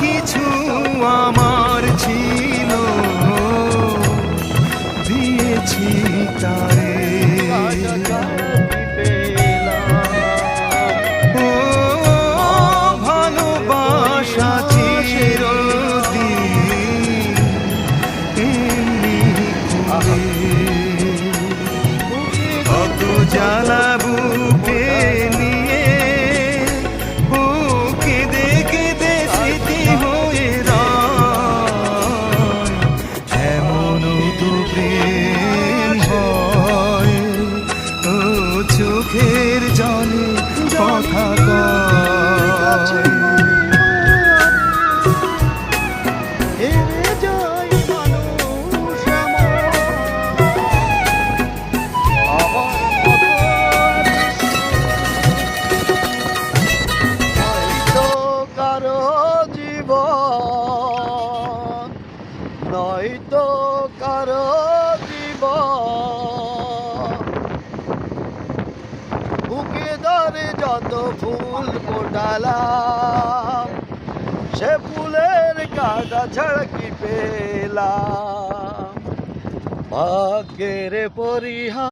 কিছু আমার ছিল দিয়েছি তারে। ও ভালোবাসা চিরদিন এমনি করে কত জ্বালা বুকে নিয়ে ও কেঁদে কেঁদে স্মৃতি হয়ে রয়। এমন তো প্রেম হয় ও চোখের জলে কথা কয়। নয়তো কারো জীবন বুকে ধরে যত ফুল ফোটালাম সে ফুলের কাঁটা ছাড়া কি পেলাম। ভাগ্যের পরিহাস